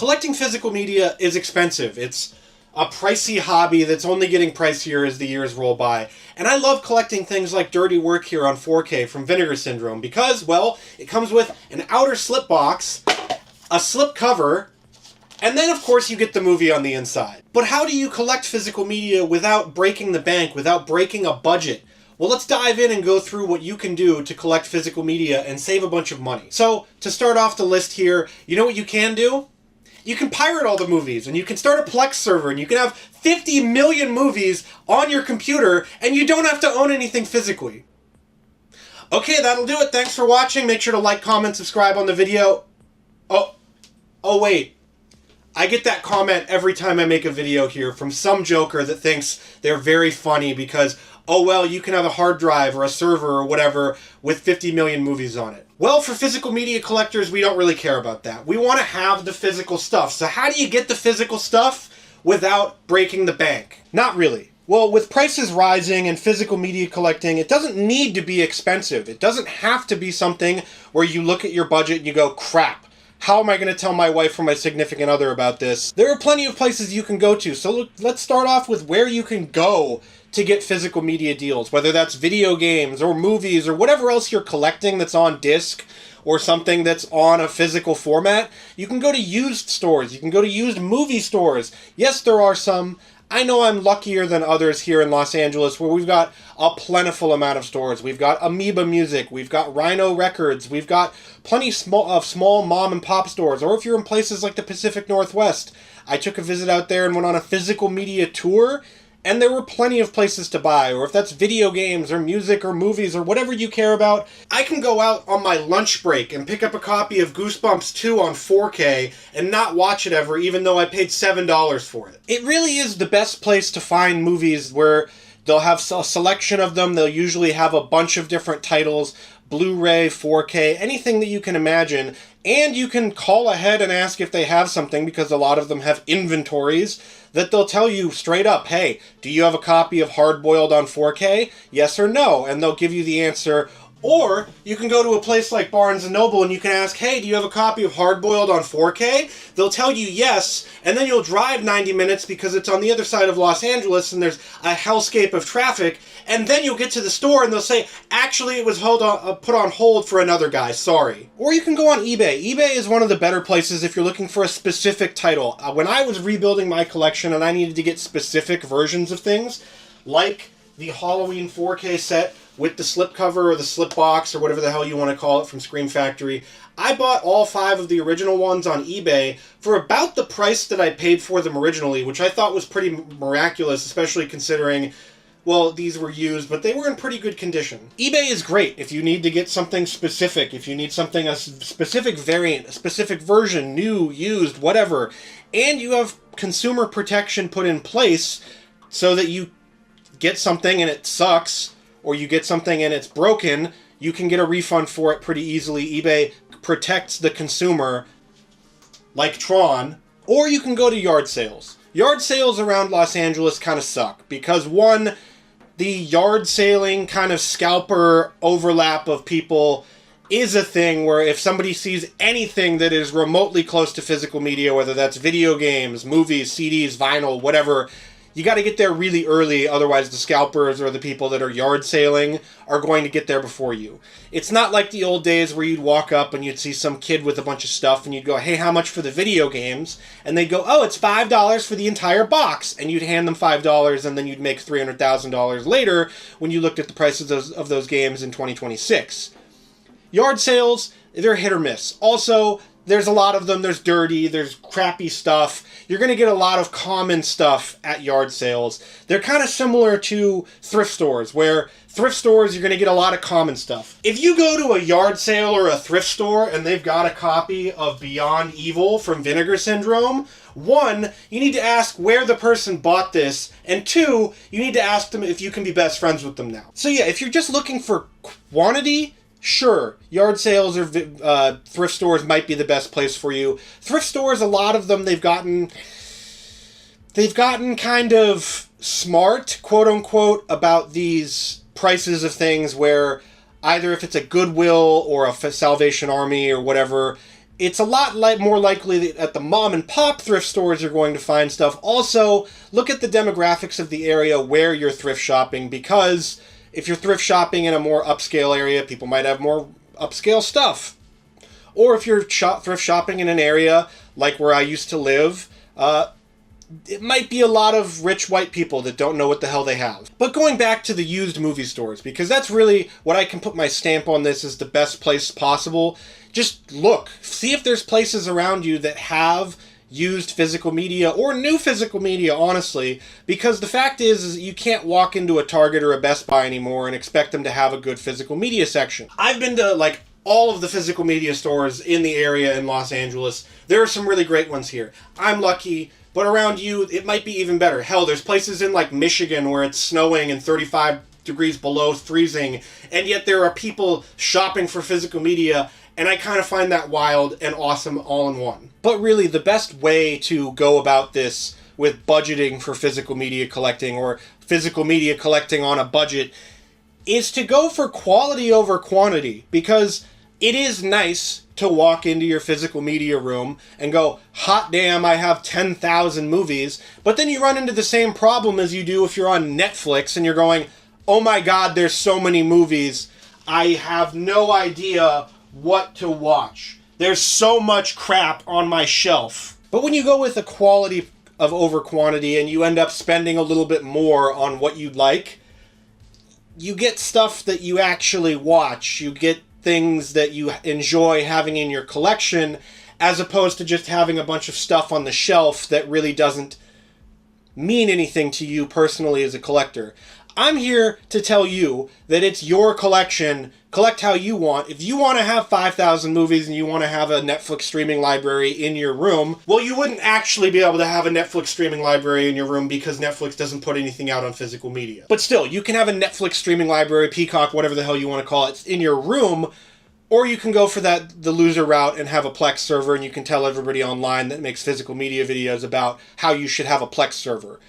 Collecting physical media is expensive. It's a pricey hobby that's only getting pricier as the years roll by. And I love collecting things like Dirty Work here on 4K from Vinegar Syndrome because, well, it comes with an outer slip box, a slip cover, and then, of course, you get the movie on the inside. But how do you collect physical media without breaking the bank, without breaking a budget? Well, let's dive in and go through what you can do to collect physical media and save a bunch of money. So, to start off the list here, you know what you can do? You can pirate all the movies, and you can start a Plex server, and you can have 50 million movies on your computer, and you don't have to own anything physically. Okay, that'll do it. Thanks for watching. Make sure to like, comment, subscribe on the video. Oh wait. I get that comment every time I make a video here from some joker that thinks they're very funny because, oh well, you can have a hard drive or a server or whatever with 50 million movies on it. Well, for physical media collectors, we don't really care about that. We want to have the physical stuff. So how do you get the physical stuff without breaking the bank? Not really. Well, with prices rising and physical media collecting, it doesn't need to be expensive. It doesn't have to be something where you look at your budget and you go, crap. How am I going to tell my wife or my significant other about this? There are plenty of places you can go to, so let's start off with where you can go to get physical media deals, whether that's video games or movies or whatever else you're collecting that's on disc or something that's on a physical format. You can go to used stores. You can go to used movie stores. Yes, there are some. I know I'm luckier than others here in Los Angeles where we've got a plentiful amount of stores. We've got Amoeba Music, we've got Rhino Records, we've got plenty of small mom and pop stores. Or if you're in places like the Pacific Northwest, I took a visit out there and went on a physical media tour, and there were plenty of places to buy. Or if that's video games or music or movies or whatever you care about, I can go out on my lunch break and pick up a copy of Goosebumps 2 on 4K and not watch it ever, even though I paid $7 for it. It really is the best place to find movies where they'll have a selection of them. They'll usually have a bunch of different titles, Blu-ray, 4K, anything that you can imagine. And you can call ahead and ask if they have something because a lot of them have inventories that they'll tell you straight up, hey, do you have a copy of Hard Boiled on 4K? Yes or no? And they'll give you the answer. Or you can go to a place like Barnes & Noble and you can ask, hey, do you have a copy of Hard Boiled on 4K? They'll tell you yes, and then you'll drive 90 minutes because it's on the other side of Los Angeles and there's a hellscape of traffic, and then you'll get to the store and they'll say, actually it was put on hold for another guy, sorry. Or you can go on eBay. eBay is one of the better places if you're looking for a specific title. When I was rebuilding my collection and I needed to get specific versions of things, like the Halloween 4K set with the slipcover or the slip box or whatever the hell you want to call it from Scream Factory, I bought all 5 of the original ones on eBay for about the price that I paid for them originally, which I thought was pretty miraculous, especially considering, well, these were used, but they were in pretty good condition. eBay is great if you need to get something specific, if you need something, a specific variant, a specific version, new, used, whatever, and you have consumer protection put in place so that you get something and it sucks, or you get something and it's broken, you can get a refund for it pretty easily. eBay protects the consumer like Tron. Or you can go to yard sales. Yard sales around Los Angeles kind of suck because, one, the yard saling kind of scalper overlap of people is a thing where if somebody sees anything that is remotely close to physical media, whether that's video games, movies, CDs, vinyl, whatever, you got to get there really early, otherwise the scalpers or the people that are yard sailing are going to get there before you. It's not like the old days where you'd walk up and you'd see some kid with a bunch of stuff and you'd go, hey, how much for the video games? And they'd go, oh, it's $5 for the entire box. And you'd hand them $5 and then you'd make $300,000 later when you looked at the prices of those games in 2026. Yard sales, they're hit or miss. Also, there's a lot of them. There's dirty, there's crappy stuff. You're going to get a lot of common stuff at yard sales. They're kind of similar to thrift stores, where thrift stores, you're going to get a lot of common stuff. If you go to a yard sale or a thrift store and they've got a copy of Beyond Evil from Vinegar Syndrome, 1, you need to ask where the person bought this, and 2, you need to ask them if you can be best friends with them now. So yeah, if you're just looking for quantity, sure, yard sales or thrift stores might be the best place for you. Thrift stores, a lot of them, they've gotten kind of smart, quote unquote, about these prices of things where either if it's a Goodwill or a Salvation Army or whatever, it's a lot more likely that at the mom and pop thrift stores you're going to find stuff. Also, look at the demographics of the area where you're thrift shopping, because if you're thrift shopping in a more upscale area, people might have more upscale stuff. Or if you're thrift shopping in an area like where I used to live, it might be a lot of rich white people that don't know what the hell they have. But going back to the used movie stores, because that's really what I can put my stamp on this as the best place possible. Just look, see if there's places around you that have used physical media or new physical media, honestly, because the fact is you can't walk into a Target or a Best Buy anymore and expect them to have a good physical media section. I've been to like all of the physical media stores in the area in Los Angeles. There are some really great ones here. I'm lucky, but around you it might be even better. Hell, there's places in like Michigan where it's snowing and 35 degrees below freezing, and yet there are people shopping for physical media. And I kind of find that wild and awesome all in one. But really, the best way to go about this with budgeting for physical media collecting, or physical media collecting on a budget, is to go for quality over quantity. Because it is nice to walk into your physical media room and go, hot damn, I have 10,000 movies. But then you run into the same problem as you do if you're on Netflix and you're going, oh my god, there's so many movies. I have no idea what to watch. There's so much crap on my shelf. But when you go with a quality of over quantity and you end up spending a little bit more on what you'd like, you get stuff that you actually watch. You get things that you enjoy having in your collection, as opposed to just having a bunch of stuff on the shelf that really doesn't mean anything to you personally as a collector. I'm here to tell you that it's your collection. Collect how you want. If you want to have 5,000 movies and you want to have a Netflix streaming library in your room, well, you wouldn't actually be able to have a Netflix streaming library in your room because Netflix doesn't put anything out on physical media. But still, you can have a Netflix streaming library, Peacock, whatever the hell you want to call it, in your room, or you can go for the loser route and have a Plex server, and you can tell everybody online that makes physical media videos about how you should have a Plex server.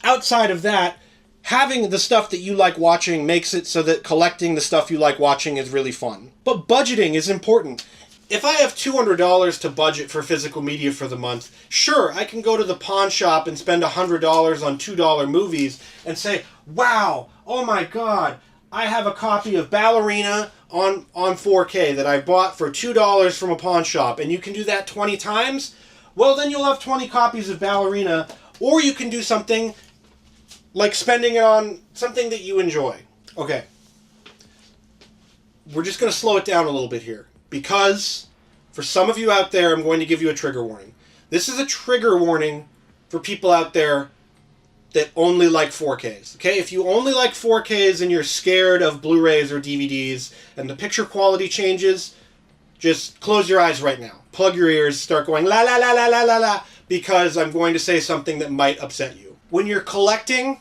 Outside of that, having the stuff that you like watching makes it so that collecting the stuff you like watching is really fun. But budgeting is important. If I have $200 to budget for physical media for the month, sure, I can go to the pawn shop and spend $100 on $2 movies and say, wow, oh my god, I have a copy of Ballerina on 4K that I bought for $2 from a pawn shop, and you can do that 20 times? Well, then you'll have 20 copies of Ballerina, or you can do something like spending it on something that you enjoy. Okay. We're just going to slow it down a little bit here. Because, for some of you out there, I'm going to give you a trigger warning. This is a trigger warning for people out there that only like 4Ks. Okay? If you only like 4Ks and you're scared of Blu-rays or DVDs and the picture quality changes, just close your eyes right now. Plug your ears, start going la la la la la la la, because I'm going to say something that might upset you. When you're collecting,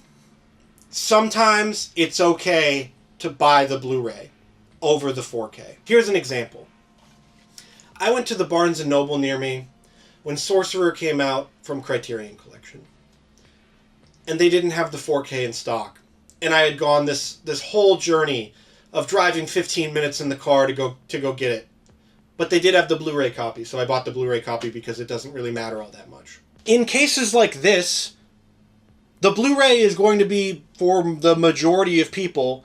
sometimes it's okay to buy the Blu-ray over the 4K. Here's an example. I went to the Barnes & Noble near me when Sorcerer came out from Criterion Collection. And they didn't have the 4K in stock. And I had gone this whole journey of driving 15 minutes in the car to go get it. But they did have the Blu-ray copy, so I bought the Blu-ray copy because it doesn't really matter all that much. In cases like this, the Blu-ray is going to be, for the majority of people,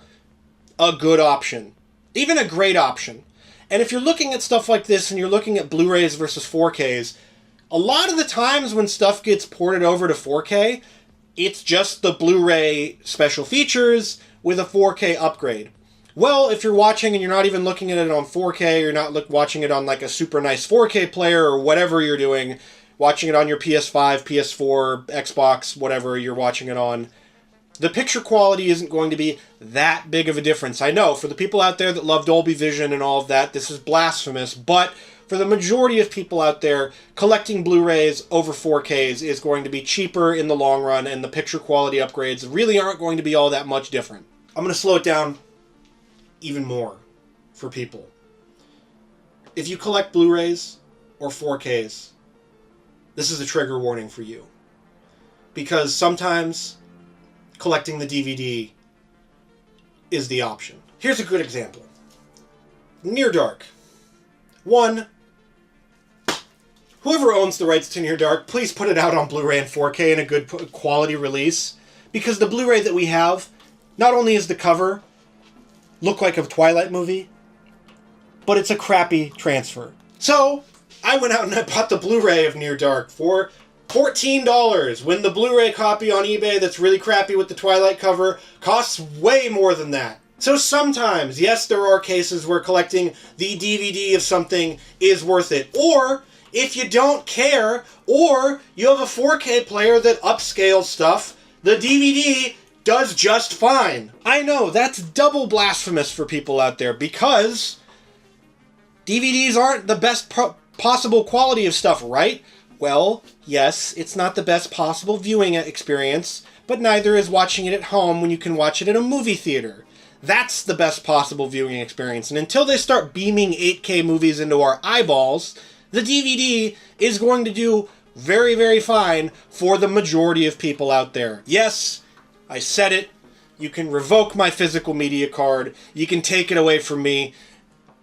a good option. Even a great option. And if you're looking at stuff like this and you're looking at Blu-rays versus 4Ks, a lot of the times when stuff gets ported over to 4K, it's just the Blu-ray special features with a 4K upgrade. Well, if you're watching and you're not even looking at it on 4K, you're not watching it on like a super nice 4K player or whatever you're doing, watching it on your PS5, PS4, Xbox, whatever you're watching it on, the picture quality isn't going to be that big of a difference. I know, for the people out there that love Dolby Vision and all of that, this is blasphemous, but for the majority of people out there, collecting Blu-rays over 4Ks is going to be cheaper in the long run, and the picture quality upgrades really aren't going to be all that much different. I'm going to slow it down even more for people. If you collect Blu-rays or 4Ks, this is a trigger warning for you. Because sometimes collecting the DVD is the option. Here's a good example. Near Dark. One, Whoever owns the rights to Near Dark, please put it out on Blu-ray and 4K in a good quality release. Because the Blu-ray that we have, not only is the cover look like a Twilight movie, but it's a crappy transfer. So, I went out and I bought the Blu-ray of Near Dark for $14, when the Blu-ray copy on eBay that's really crappy with the Twilight cover costs way more than that. So sometimes, yes, there are cases where collecting the DVD of something is worth it. Or, if you don't care, or you have a 4K player that upscales stuff, the DVD does just fine. I know, that's double blasphemous for people out there, because DVDs aren't the best possible quality of stuff, right? Well, yes, it's not the best possible viewing experience, but neither is watching it at home when you can watch it in a movie theater. That's the best possible viewing experience, and until they start beaming 8K movies into our eyeballs, the DVD is going to do very, very fine for the majority of people out there. Yes, I said it. You can revoke my physical media card. You can take it away from me.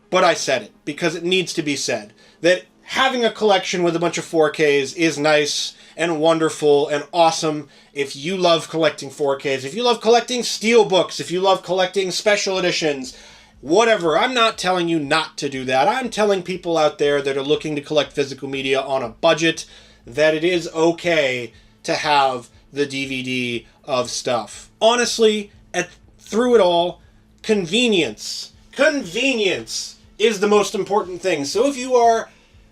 But I said it, because it needs to be said. That having a collection with a bunch of 4Ks is nice and wonderful and awesome if you love collecting 4Ks, if you love collecting steelbooks, if you love collecting special editions, whatever. I'm not telling you not to do that. I'm telling people out there that are looking to collect physical media on a budget that it is okay to have the DVD of stuff. Honestly, through it all, convenience. Convenience is the most important thing. So if you are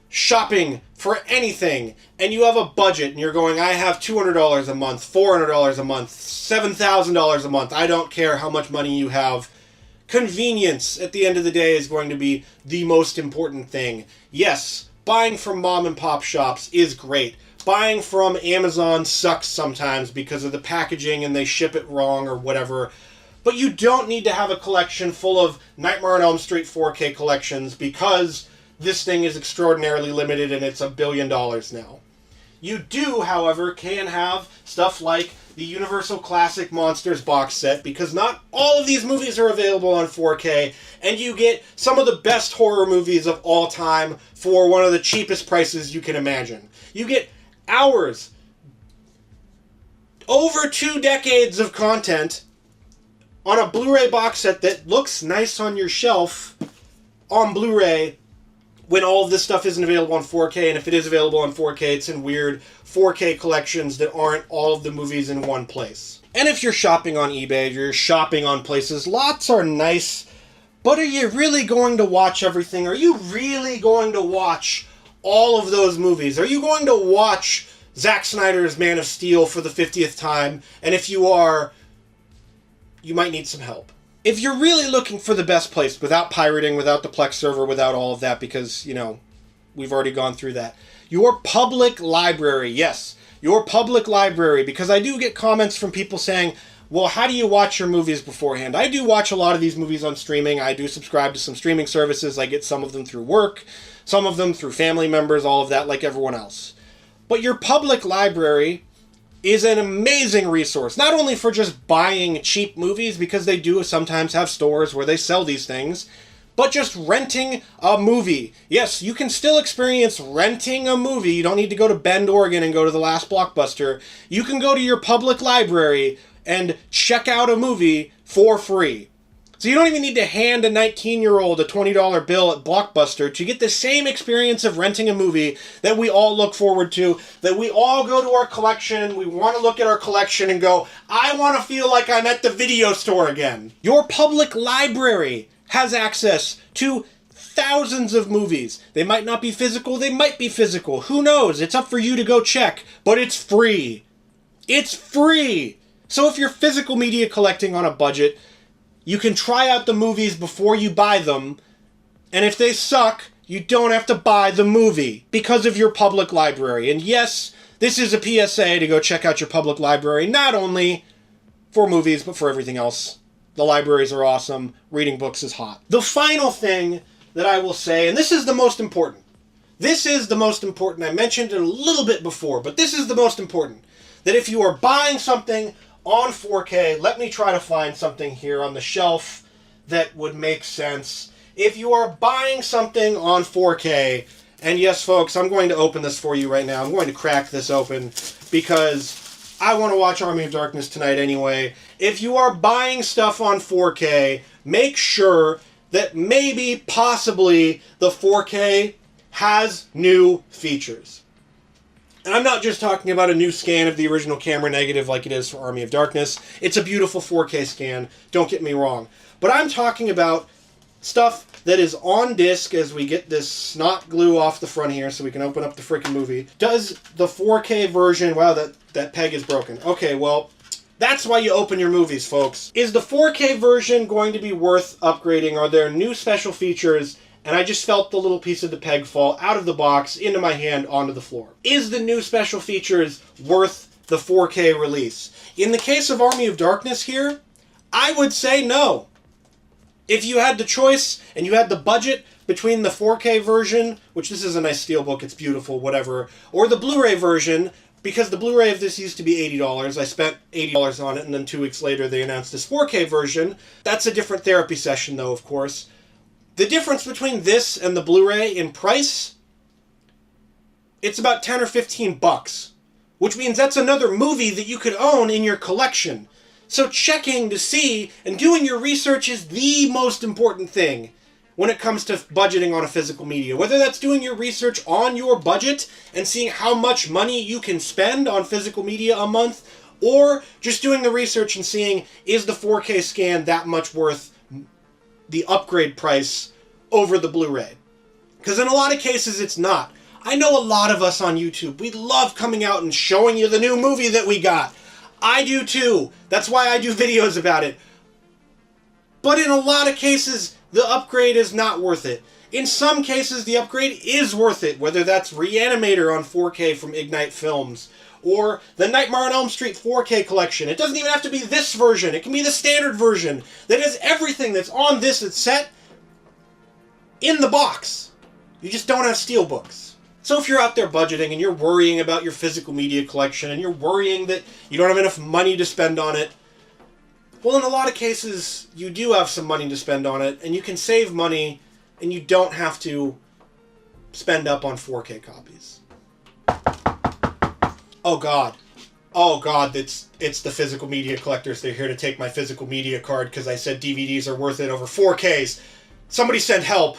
shopping for anything and you have a budget and you're going, I have $200 a month, $400 a month, $7,000 a month, I don't care how much money you have, convenience at the end of the day is going to be the most important thing. Yes, buying from mom and pop shops is great. Buying from Amazon sucks sometimes because of the packaging and they ship it wrong or whatever. But you don't need to have a collection full of Nightmare on Elm Street 4K collections because this thing is extraordinarily limited and it's $1 billion now. You do, however, can have stuff like the Universal Classic Monsters box set, because not all of these movies are available on 4K, and you get some of the best horror movies of all time for one of the cheapest prices you can imagine. You get hours, over 2 decades of content on a Blu-ray box set that looks nice on your shelf on Blu-ray when all of this stuff isn't available on 4K, and if it is available on 4K, it's in weird 4K collections that aren't all of the movies in one place. And if you're shopping on eBay, you're shopping on places, lots are nice, but are you really going to watch everything? Are you really going to watch all of those movies? Are you going to watch Zack Snyder's Man of Steel for the 50th time? And if you are, you might need some help. If you're really looking for the best place, without pirating, without the Plex server, without all of that, because, you know, we've already gone through that. Your public library, yes, your public library, because I do get comments from people saying, well, how do you watch your movies beforehand? I do watch a lot of these movies on streaming. I do subscribe to some streaming services. I get some of them through work, some of them through family members, all of that, like everyone else. But your public library is an amazing resource, not only for just buying cheap movies, because they do sometimes have stores where they sell these things, but just renting a movie. Yes, you can still experience renting a movie. You don't need to go to Bend, Oregon and go to the last Blockbuster. You can go to your public library and check out a movie for free. So you don't even need to hand a 19-year-old a $20 bill at Blockbuster to get the same experience of renting a movie that we all look forward to, that we all go to our collection, we want to look at our collection and go, I want to feel like I'm at the video store again. Your public library has access to thousands of movies. They might not be physical, they might be physical. Who knows? It's up for you to go check, but it's free. It's free! So if you're physical media collecting on a budget, you can try out the movies before you buy them, and if they suck, you don't have to buy the movie because of your public library. And yes, this is a PSA to go check out your public library, not only for movies, but for everything else. The libraries are awesome. Reading books is hot. The final thing that I will say, and this is the most important. This is the most important. I mentioned it a little bit before, but this is the most important. That if you are buying something on 4K, let me try to find something here on the shelf that would make sense. If you are buying something on 4K And yes, folks, I'm going to open this for you right now. I'm going to crack this open because I want to watch Army of Darkness tonight anyway. If you are buying stuff on 4K, make sure that maybe, possibly, the 4K has new features. And I'm not just talking about a new scan of the original camera negative like it is for Army of Darkness. It's a beautiful 4K scan, don't get me wrong. But I'm talking about stuff that is on disc as we get this snot glue off the front here so we can open up the freaking movie. Does the 4K version... Wow, that peg is broken. Okay, well, that's why you open your movies, folks. Is the 4K version going to be worth upgrading? Are there new special features? And I just felt the little piece of the peg fall out of the box, into my hand, onto the floor. Is the new special features worth the 4K release? In the case of Army of Darkness here, I would say no. If you had the choice and you had the budget between the 4K version, which this is a nice steelbook, it's beautiful, whatever, or the Blu-ray version, because the Blu-ray of this used to be $80, I spent $80 on it, and then 2 weeks later they announced this 4K version. That's a different therapy session, though, of course. The difference between this and the Blu-ray in price, it's about 10 or 15 bucks, which means that's another movie that you could own in your collection. So checking to see and doing your research is the most important thing when it comes to budgeting on a physical media. Whether that's doing your research on your budget and seeing how much money you can spend on physical media a month, or just doing the research and seeing, is the 4K scan that much worth the upgrade price over the Blu-ray? Because in a lot of cases it's not. I know a lot of us on YouTube, we love coming out and showing you the new movie that we got. I do too. That's why I do videos about it. But in a lot of cases, the upgrade is not worth it. In some cases, the upgrade is worth it, whether that's Reanimator on 4K from Ignite Films, or the Nightmare on Elm Street 4K collection. It doesn't even have to be this version. It can be the standard version that has everything that's on this set in the box. You just don't have steelbooks. So if you're out there budgeting and you're worrying about your physical media collection and you're worrying that you don't have enough money to spend on it, well, in a lot of cases, you do have some money to spend on it, and you can save money, and you don't have to spend up on 4K copies. Oh God, it's the physical media collectors. They're here to take my physical media card because I said DVDs are worth it over 4Ks. Somebody send help.